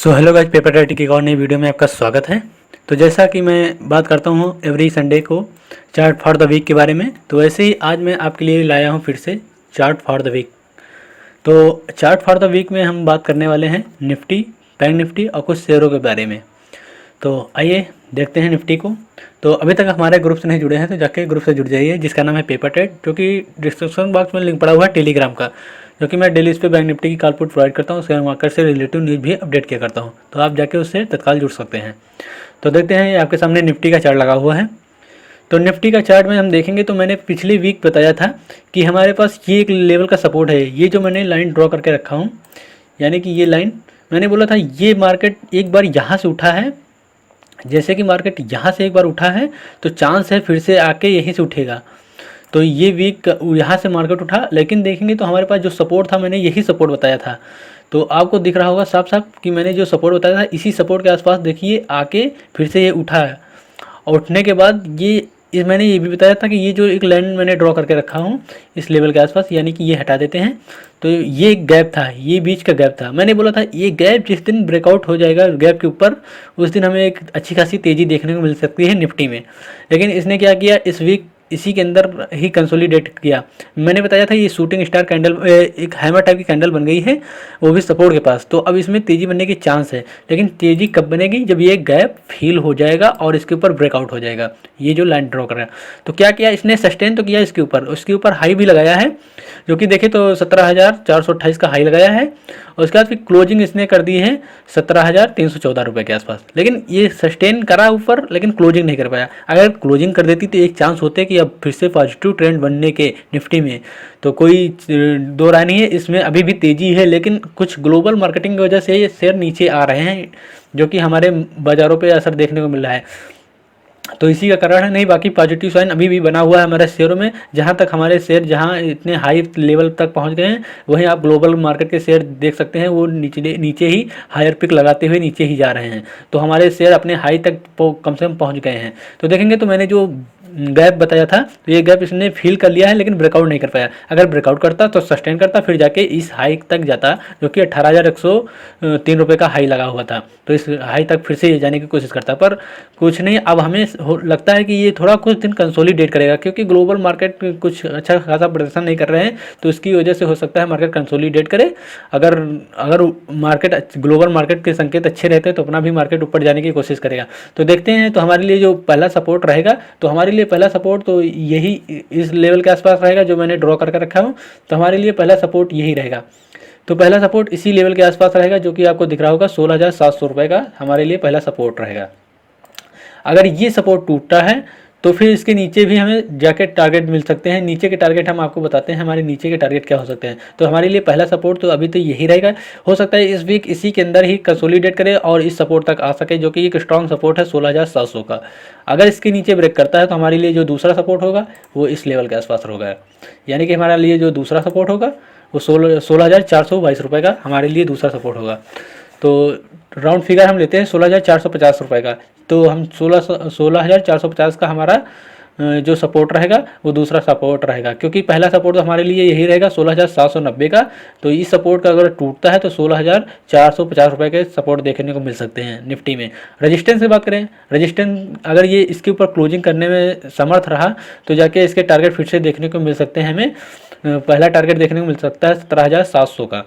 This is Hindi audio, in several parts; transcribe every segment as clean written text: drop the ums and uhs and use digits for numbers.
हेलो गाइस, पेपर राइटिंग की एक और नई वीडियो में आपका स्वागत है। तो जैसा कि मैं बात करता हूँ एवरी संडे को चार्ट फॉर द वीक के बारे में, तो वैसे ही आज मैं आपके लिए लाया हूँ फिर से चार्ट फॉर द वीक। तो चार्ट फॉर द वीक में हम बात करने वाले हैं निफ्टी, बैंक निफ्टी और कुछ शेयरों के बारे में। तो आइए देखते हैं निफ्टी को। तो अभी तक हमारे ग्रुप से नहीं जुड़े हैं तो जाके ग्रुप से जुड़ जाइए, जिसका नाम है पेपर ट्रेड, जो कि डिस्क्रिप्शन बॉक्स में लिंक पड़ा हुआ है टेलीग्राम का, जो कि मैं डेली इस पर बैंक निफ्टी की कॉल पुट प्रोवाइड करता हूँ। शेयर मार्केट से रिलेटिव न्यूज़ भी अपडेट किया करता हूँ, तो आप जाके उससे तत्काल जुड़ सकते हैं। तो देखते हैं, ये आपके सामने निफ्टी का चार्ट लगा हुआ है। तो निफ्टी का चार्ट में हम देखेंगे तो मैंने पिछली वीक बताया था कि हमारे पास ये एक लेवल का सपोर्ट है। ये जो मैंने लाइन ड्रॉ करके रखा हूँ, यानी कि ये लाइन मैंने बोला था ये मार्केट एक बार यहाँ से उठा है। जैसे कि मार्केट यहाँ से एक बार उठा है तो चांस है फिर से आके यहीं से उठेगा। तो ये वीक यहाँ से मार्केट उठा, लेकिन देखेंगे तो हमारे पास जो सपोर्ट था, मैंने यही सपोर्ट बताया था। तो आपको दिख रहा होगा साफ साफ कि मैंने जो सपोर्ट बताया था इसी सपोर्ट के आसपास देखिए आके फिर से ये उठा है। और उठने के बाद मैंने ये भी बताया था कि ये जो एक लाइन मैंने ड्रॉ करके रखा हूँ इस लेवल के आसपास, यानी कि ये हटा देते हैं। तो ये एक गैप था, ये बीच का गैप था। मैंने बोला था ये गैप जिस दिन ब्रेकआउट हो जाएगा गैप के ऊपर, उस दिन हमें एक अच्छी खासी तेज़ी देखने को मिल सकती है निफ्टी में। लेकिन इसने क्या किया, इस वीक इसी के अंदर ही कंसोलिडेट किया। मैंने बताया था ये शूटिंग स्टार कैंडल, एक हैमर टाइप की कैंडल बन गई है, वो भी सपोर्ट के पास। तो अब इसमें तेज़ी बनने की चांस है, लेकिन तेज़ी कब बनेगी, जब ये गैप फिल हो जाएगा और इसके ऊपर ब्रेकआउट हो जाएगा। ये जो लाइन ड्रॉ कर रहा है, तो क्या किया इसने, सस्टेन तो किया इसके ऊपर, उसके ऊपर हाई भी लगाया है, जो कि देखे तो 17,428 का हाई लगाया है। और उसके बाद फिर क्लोजिंग इसने कर दी है 17,314 रुपये के आसपास। लेकिन ये सस्टेन करा ऊपर, लेकिन क्लोजिंग नहीं कर पाया। अगर क्लोजिंग कर देती तो एक चांस होते कि अब फिर से पॉजिटिव ट्रेंड बनने के निफ्टी में। तो कोई दो राय नहीं है, इसमें अभी भी तेज़ी है, लेकिन कुछ ग्लोबल मार्केटिंग की वजह से ये शेयर नीचे आ रहे हैं, जो कि हमारे बाज़ारों पे असर देखने को मिल रहा है। तो इसी का कारण है, नहीं बाकी पॉजिटिव साइन अभी भी बना हुआ है हमारे शेयरों में। जहाँ तक हमारे शेयर जहाँ इतने हाई लेवल तक पहुँच गए हैं, वहीं आप ग्लोबल मार्केट के शेयर देख सकते हैं, वो नीचे ही हायर पिक लगाते हुए नीचे ही जा रहे हैं। तो हमारे शेयर अपने हाई तक कम से कम पहुँच गए हैं। तो देखेंगे तो मैंने जो गैप बताया था, तो ये गैप इसने फिल कर लिया है, लेकिन ब्रेकआउट नहीं कर पाया। अगर ब्रेकआउट करता तो सस्टेन करता, फिर जाके इस हाई तक जाता, जो कि 18,103 रुपये का हाई लगा हुआ था। तो इस हाई तक फिर से जाने की कोशिश करता, पर कुछ नहीं। अब हमें लगता है कि ये थोड़ा कुछ दिन कंसोलिडेट करेगा, क्योंकि ग्लोबल मार्केट कुछ अच्छा खासा प्रदर्शन नहीं कर रहे हैं, तो इसकी वजह से हो सकता है मार्केट कंसोलिडेट करे। अगर मार्केट ग्लोबल मार्केट के संकेत अच्छे रहते हैं तो अपना भी मार्केट ऊपर जाने की कोशिश करेगा। तो देखते हैं, तो हमारे लिए जो पहला सपोर्ट रहेगा, तो हमारे लिए पहला सपोर्ट तो यही इस लेवल के आसपास रहेगा जो मैंने ड्रॉ करके रखा हूँ। तो हमारे लिए पहला सपोर्ट यही रहेगा। तो पहला सपोर्ट इसी लेवल के आसपास रहेगा, जो कि आपको दिख रहा होगा 16,700 रुपये का हमारे लिए पहला सपोर्ट रहेगा। अगर ये सपोर्ट टूटता है तो फिर इसके नीचे भी हमें जाके टारगेट मिल सकते हैं। नीचे के टारगेट हम आपको बताते हैं, हमारे नीचे के टारगेट क्या हो सकते हैं। तो हमारे लिए पहला सपोर्ट तो अभी तो यही रहेगा। हो सकता है इस वीक इसी के अंदर ही कंसोलिडेट करे और इस सपोर्ट तक आ सके, जो कि एक स्ट्रॉन्ग सपोर्ट है 16,700 का। अगर इसके नीचे ब्रेक करता है तो हमारे लिए जो दूसरा सपोर्ट होगा वो इस लेवल के आसपास होगा। यानी कि हमारे लिए जो दूसरा सपोर्ट होगा वो 16,422 रुपये का हमारे लिए दूसरा सपोर्ट होगा। तो राउंड फिगर हम लेते हैं 16,450 रुपये का। तो हम 16,450 का हमारा जो सपोर्ट रहेगा वो दूसरा सपोर्ट रहेगा, क्योंकि पहला सपोर्ट तो हमारे लिए यही रहेगा 16,790 का। तो इस सपोर्ट का अगर टूटता है तो 16,450 रुपये के सपोर्ट देखने को मिल सकते हैं निफ्टी में। रजिस्टेंस की बात करें, रजिस्टेंस अगर ये इसके ऊपर क्लोजिंग करने में समर्थ रहा तो जाके इसके टारगेट फिर से देखने को मिल सकते हैं। हमें पहला टारगेट देखने को मिल सकता है 17,700 का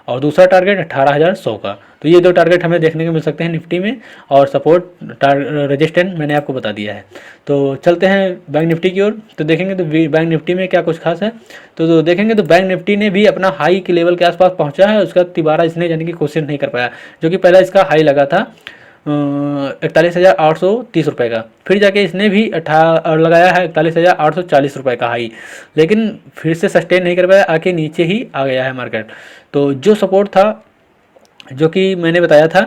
और दूसरा टारगेट 18,100 का। तो ये दो टारगेट हमें देखने को मिल सकते हैं निफ्टी में, और सपोर्ट रेजिस्टेंट मैंने आपको बता दिया है। तो चलते हैं बैंक निफ्टी की ओर। तो देखेंगे तो बैंक निफ्टी में क्या कुछ खास है। तो देखेंगे तो बैंक निफ्टी ने भी अपना हाई के लेवल के आसपास पहुंचा है, उसका दोबारा इसने जाने की कोशिश नहीं कर पाया, जो कि पहला इसका हाई लगा था 41,830 रुपये का। फिर जाके इसने भी लगाया है 41,840 रुपये का हाई, लेकिन फिर से सस्टेन नहीं कर पाया, आके नीचे ही आ गया है मार्केट। तो जो सपोर्ट था, जो कि मैंने बताया था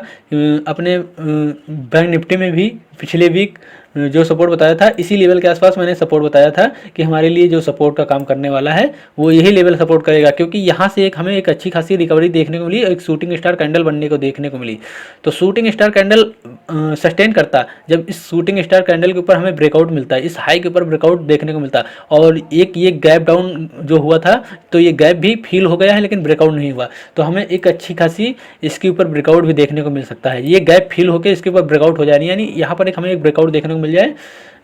अपने बैंक निफ्टी में भी पिछले वीक जो सपोर्ट बताया था इसी लेवल के आसपास मैंने सपोर्ट बताया था कि हमारे लिए जो सपोर्ट का काम करने वाला है वो यही लेवल सपोर्ट करेगा, क्योंकि यहाँ से हमें एक अच्छी खासी रिकवरी देखने को मिली, एक शूटिंग स्टार कैंडल बनने को देखने को मिली। तो शूटिंग स्टार कैंडल सस्टेन करता, जब इस शूटिंग स्टार कैंडल के ऊपर हमें ब्रेकआउट मिलता है, इस हाई के ऊपर ब्रेकआउट देखने को मिलता है, और एक ये गैप डाउन जो हुआ था तो ये गैप भी फील हो गया है लेकिन ब्रेकआउट नहीं हुआ, तो हमें एक अच्छी खासी इसके ऊपर ब्रेकआउट भी देखने को मिल सकता है। ये गैप फील होकर इसके ऊपर ब्रेकआउट हो जाए, यानी यहाँ पर एक हमें एक ब्रेकआउट देखने को मिल जाए,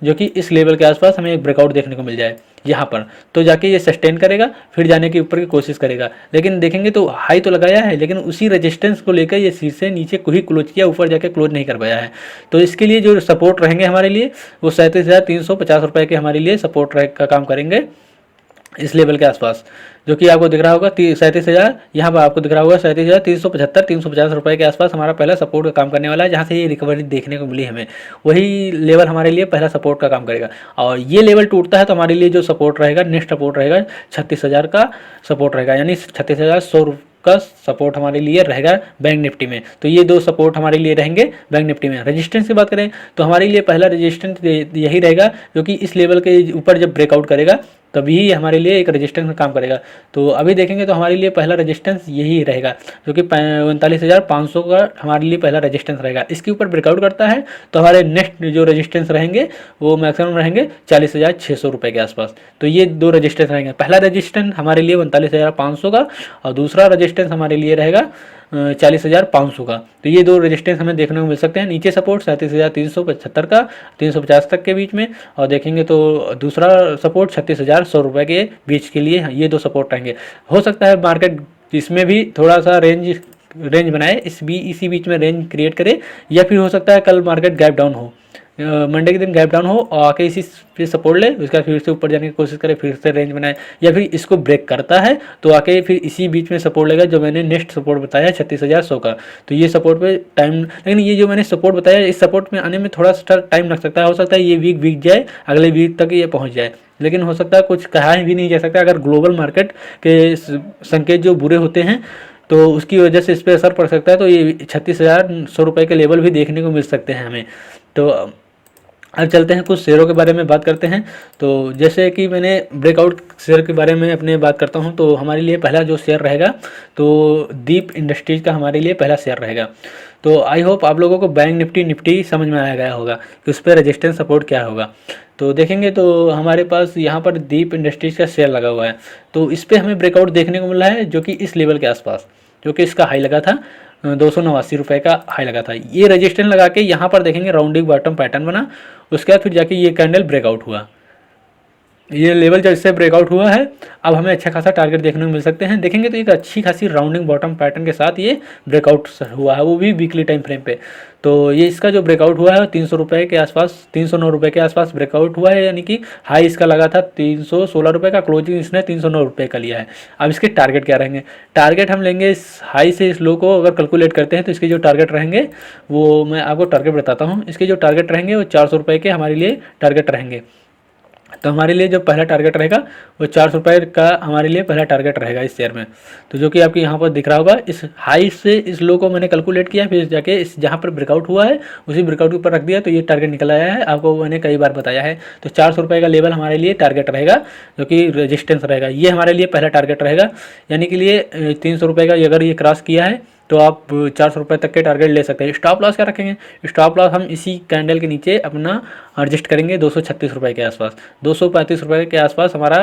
जो कि इस लेवल के आसपास हमें एक ब्रेकआउट देखने को मिल जाए यहाँ पर, तो जाके ये सस्टेन करेगा, फिर जाने के ऊपर की कोशिश करेगा। लेकिन देखेंगे तो हाई तो लगाया है लेकिन उसी रेजिस्टेंस को लेकर ये शीर्ष से नीचे को ही क्लोज किया, ऊपर जाके क्लोज नहीं कर पाया है। तो इसके लिए जो सपोर्ट रहेंगे हमारे लिए वो 37,350 रुपये के हमारे लिए सपोर्ट का काम करेंगे इस लेवल के आसपास, जो कि आपको दिख रहा होगा 37,000, यहाँ पर आपको दिख रहा होगा 37,375 350 रुपये के आसपास हमारा पहला सपोर्ट का काम करने वाला है, जहाँ से ये रिकवरी देखने को मिली हमें, वही लेवल हमारे लिए पहला सपोर्ट का काम करेगा। और ये लेवल टूटता है तो हमारे लिए जो सपोर्ट रहेगा, नेक्स्ट सपोर्ट रहेगा 36,000 का सपोर्ट रहेगा, यानी 36,100 का सपोर्ट हमारे लिए रहेगा बैंक निफ्टी में। तो ये दो सपोर्ट हमारे लिए रहेंगे बैंक निफ्टी में। रेजिस्टेंस की बात करें तो हमारे लिए पहला रेजिस्टेंस यही रहेगा, जो कि इस लेवल के ऊपर जब ब्रेकआउट करेगा तभी हमारे लिए एक रेजिस्टेंस में काम करेगा। तो अभी देखेंगे तो हमारे लिए पहला रेजिस्टेंस यही रहेगा, जो कि 39,500 का हमारे लिए पहला रेजिस्टेंस रहेगा। इसके ऊपर ब्रेकआउट करता है तो हमारे नेक्स्ट जो रेजिस्टेंस रहेंगे वो मैक्सिमम रहेंगे 40,600 रुपये के आसपास। तो ये दो रेजिस्टेंस रहेंगे, पहला रेजिस्टेंस हमारे लिए 39,500 का और दूसरा रेजिस्टेंस हमारे लिए रहेगा 40,500 का। तो ये दो रेजिस्टेंस हमें देखने को मिल सकते हैं। नीचे सपोर्ट 37,375 का 350 तक के बीच में, और देखेंगे तो दूसरा सपोर्ट 36,100 रुपये के बीच के लिए ये दो सपोर्ट रहेंगे। हो सकता है मार्केट इसमें भी थोड़ा सा रेंज बनाए, इसी बीच में रेंज क्रिएट करे, या फिर हो सकता है कल मार्केट गैप डाउन हो, मंडे के दिन गैप डाउन हो और आके इसी फिर सपोर्ट ले, उसका फिर से ऊपर जाने की कोशिश करे, फिर से रेंज बनाए, या फिर इसको ब्रेक करता है तो आके फिर इसी बीच में सपोर्ट लेगा जो मैंने नेक्स्ट सपोर्ट बताया 36,100 का। तो ये सपोर्ट पे टाइम, लेकिन ये जो मैंने सपोर्ट बताया इस सपोर्ट में आने में थोड़ा सा टाइम लग सकता है। हो सकता है ये वीक बीत जाए, अगले वीक तक ये पहुँच जाए, लेकिन हो सकता है कुछ कहा भी नहीं जा सकता। अगर ग्लोबल मार्केट के संकेत जो बुरे होते हैं तो उसकी वजह से इस पर असर पड़ सकता है, तो ये 36,100 रुपये के लेवल भी देखने को मिल सकते हैं हमें। तो अब चलते हैं कुछ शेयरों के बारे में बात करते हैं। तो जैसे कि मैंने ब्रेकआउट शेयर के बारे में अपने बात करता हूं, तो हमारे लिए पहला जो शेयर रहेगा तो दीप इंडस्ट्रीज़ का हमारे लिए पहला शेयर रहेगा। तो आई होप आप लोगों को बैंक निफ्टी समझ में आ गया होगा कि उस पर रेजिस्टेंस सपोर्ट क्या होगा। तो देखेंगे तो हमारे पास यहाँ पर दीप इंडस्ट्रीज़ का शेयर लगा हुआ है, तो इस पर हमें ब्रेकआउट देखने को मिला है, जो कि इस लेवल के आसपास, जो कि इसका हाई लगा था 289 रुपये का हाई लगा था। ये रजिस्टेंस लगा के यहाँ पर देखेंगे राउंडिंग बॉटम पैटर्न बना, उसके बाद फिर जाके ये कैंडल ब्रेकआउट हुआ, ये लेवल जब इससे ब्रेकआउट हुआ है अब हमें अच्छा खासा टारगेट देखने को मिल सकते हैं। देखेंगे तो एक अच्छी खासी राउंडिंग बॉटम पैटर्न के साथ ये ब्रेकआउट हुआ है, वो भी वीकली टाइम फ्रेम पे। तो ये इसका जो ब्रेकआउट हुआ है 300 रुपये के आसपास, 309 रुपये के आसपास ब्रेकआउट हुआ है, यानी कि हाई इसका लगा था 316 रुपये का, क्लोजिंग इसने 309 रुपये का लिया है। अब इसके टारगेट क्या रहेंगे? टारगेट हम लेंगे इस हाई से इस लो को अगर कैलकुलेट करते हैं तो इसके जो टारगेट रहेंगे वो मैं आपको टारगेट बताता हूँ। इसके जो टारगेट रहेंगे वो 400 रुपये के हमारे लिए टारगेट रहेंगे। तो हमारे लिए जो पहला टारगेट रहेगा वो 400 रुपये का हमारे लिए पहला टारगेट रहेगा इस शेयर में। तो जो कि आपको यहाँ पर दिख रहा होगा, इस हाई से इस लो को मैंने कैलकुलेट किया, फिर जाके इस जहाँ पर ब्रेकआउट हुआ है उसी ब्रेकआउट के ऊपर रख दिया, तो ये टारगेट निकल आया है, आपको मैंने कई बार बताया है। तो 400 रुपये का लेवल हमारे लिए टारगेट रहेगा, जो कि रेजिस्टेंस रहेगा, ये हमारे लिए पहला टारगेट रहेगा। यानी कि लिए 300 रुपये का अगर ये क्रॉस किया है तो आप 400 रुपये तक के टारगेट ले सकते हैं। स्टॉप लॉस क्या रखेंगे? स्टॉप लॉस हम इसी कैंडल के नीचे अपना एडजस्ट करेंगे 236 रुपये के आसपास, 235 रुपये के आसपास हमारा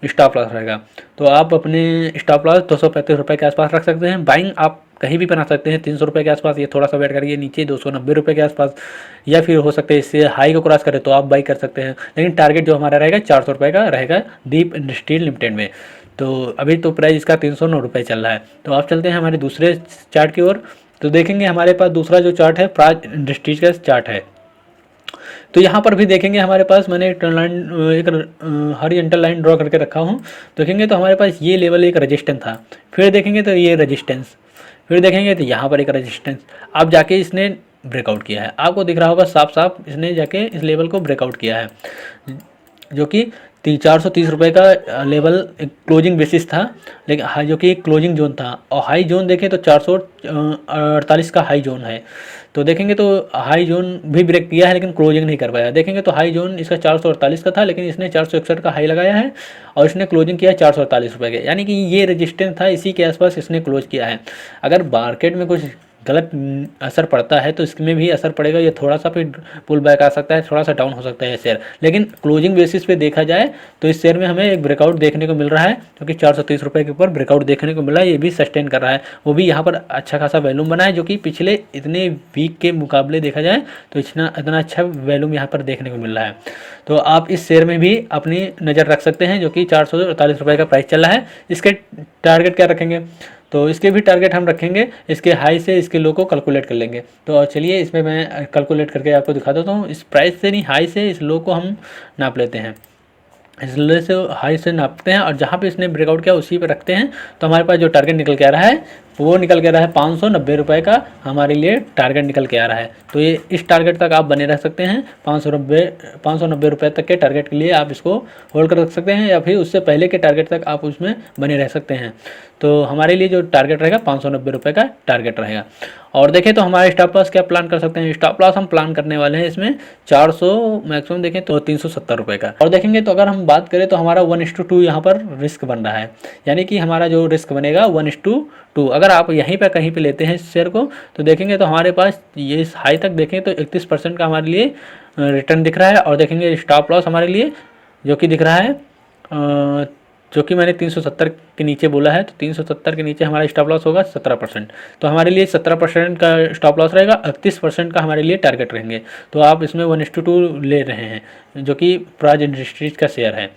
स्टॉप लॉस रहेगा। तो आप अपने स्टॉप लॉस 235 रुपये के आसपास रख सकते हैं। बाइंग आप कहीं भी बना सकते हैं 300 रुपये के आसपास, ये थोड़ा सा वेट करिए नीचे 290 रुपये के आसपास, या फिर हो सकता है इससे हाई को क्रॉस करे तो आप बाई कर सकते हैं। लेकिन टारगेट जो हमारा रहेगा 400 रुपये का रहेगा दीप इंडस्ट्रीज लिमिटेड में। तो अभी तो प्राइस इसका 309 रुपये चल रहा है। तो आप चलते हैं हमारे दूसरे चार्ट की ओर। तो देखेंगे हमारे पास दूसरा जो चार्ट है प्राज इंडस्ट्रीज का चार्ट है। तो यहाँ पर भी देखेंगे हमारे पास मैंने एक हॉरिजॉन्टल लाइन ड्रॉ करके रखा हूँ। देखेंगे तो हमारे पास ये लेवल एक रेजिस्टेंस था, फिर देखेंगे तो ये रेजिस्टेंस, फिर देखेंगे तो यहाँ पर एक रेजिस्टेंस। अब जाके इसने ब्रेकआउट किया है, आपको दिख रहा होगा साफ साफ इसने जाके इस लेवल को ब्रेकआउट किया है, जो कि ₹430 का लेवल एक क्लोजिंग बेसिस था, लेकिन हाई जो कि क्लोजिंग जोन था, और हाई जोन देखें तो 448 का हाई जोन है। तो देखेंगे तो हाई जोन भी ब्रेक किया है लेकिन क्लोजिंग नहीं कर पाया। देखेंगे तो हाई जोन इसका 448 का था, लेकिन इसने 461 का हाई लगाया है और इसने क्लोजिंग किया है ₹448 के, यानी कि ये रेजिस्टेंस था, इसी के आसपास इसने क्लोज किया है। अगर मार्केट में कुछ गलत असर पड़ता है तो इसमें भी असर पड़ेगा, ये थोड़ा सा फिर पुल बैक आ सकता है, थोड़ा सा डाउन हो सकता है ये शेयर। लेकिन क्लोजिंग बेसिस पे देखा जाए तो इस शेयर में हमें एक ब्रेकआउट देखने को मिल रहा है, क्योंकि ₹430 के ऊपर ब्रेकआउट देखने को मिला है, ये भी सस्टेन कर रहा है। वो भी यहाँ पर अच्छा खासा वैल्यूम बना है, जो कि पिछले इतने वीक के मुकाबले देखा जाए तो इतना अच्छा वैल्यूम यहाँ पर देखने को मिल रहा है। तो आप इस शेयर में भी अपनी नज़र रख सकते हैं, जो कि ₹448 का प्राइस चल रहा है। इसके टारगेट क्या रखेंगे, तो इसके भी टारगेट हम रखेंगे, इसके हाई से इसके लो को कैलकुलेट कर लेंगे। तो चलिए इसमें मैं कैलकुलेट करके आपको दिखा देता हूँ। इस प्राइस से नहीं, हाई से इस लो को हम नाप लेते हैं, इस लो से हाई से नापते हैं और जहाँ पे इसने ब्रेकआउट किया उसी पे रखते हैं। तो हमारे पास जो टारगेट निकल के आ रहा है वो निकल के आ रहा है ₹590 का हमारे लिए टारगेट निकल के आ रहा है। तो ये इस टारगेट तक आप बने रह सकते हैं, ₹590 तक के टारगेट के लिए आप इसको होल्ड कर सकते हैं, या फिर उससे पहले के टारगेट तक आप उसमें बने रह सकते हैं। तो हमारे लिए जो टारगेट रहेगा ₹590 का टारगेट रहेगा। और देखें तो हमारे स्टॉप लॉस क्या प्लान कर सकते हैं, स्टॉप लॉस हम प्लान करने वाले हैं इसमें 400, मैक्सिमम देखें तो ₹370 का। और देखेंगे तो अगर हम बात करें तो हमारा 1:2 यहाँ पर रिस्क बन रहा है, यानी कि हमारा जो रिस्क बनेगा 1:2। अगर आप यहीं पर कहीं पे लेते हैं इस शेयर को तो देखेंगे तो हमारे पास ये इस हाई तक देखें तो 31% का हमारे लिए रिटर्न दिख रहा है। और देखेंगे स्टॉप लॉस हमारे लिए जो कि दिख रहा है, जो कि मैंने 370 के नीचे बोला है, तो 370 के नीचे हमारा स्टॉप लॉस होगा 17%। तो हमारे लिए 17% का स्टॉप लॉस रहेगा, 38% का हमारे लिए टारगेट रहेंगे। तो आप इसमें 1:2 ले रहे हैं, जो कि प्राज इंडस्ट्रीज का शेयर है।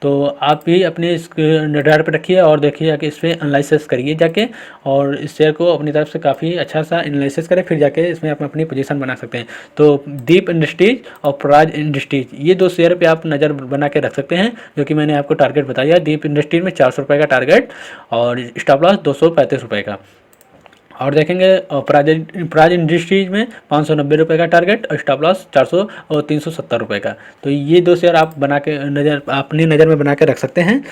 तो आप भी अपने इस निडार पर रखिए और देखिए जाके इस पर एनालिसिस करिए जाके, और इस शेयर को अपनी तरफ से काफ़ी अच्छा सा एनालिसिस करें, फिर जाके इसमें आप अपनी पोजीशन बना सकते हैं। तो दीप इंडस्ट्रीज और प्राज इंडस्ट्रीज, ये 2 शेयर पे आप नज़र बना के रख सकते हैं, जो कि मैंने आपको टारगेट बताया। दीप इंडस्ट्रीज में ₹400 का टारगेट और स्टॉप लॉस ₹235 का। और देखेंगे प्राज इंडस्ट्रीज में ₹590 का टारगेट और स्टॉप लॉस 400 और ₹370 का। तो ये 2 शेयर आप बना के अपनी नज़र में बना के रख सकते हैं।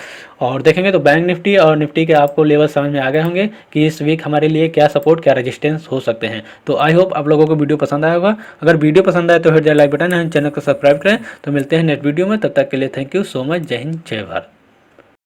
और देखेंगे तो बैंक निफ्टी और निफ्टी के आपको लेवल समझ में आ गए होंगे कि इस वीक हमारे लिए क्या सपोर्ट क्या रेजिस्टेंस हो सकते हैं। तो आई होप आप लोगों को वीडियो पसंद आया होगा। अगर वीडियो पसंद आए तो हिट द लाइक बटन है, चैनल को सब्सक्राइब करें। तो मिलते हैं नेक्स्ट वीडियो में, तब तक के लिए थैंक यू सो मच। जय हिंद, जय भारत।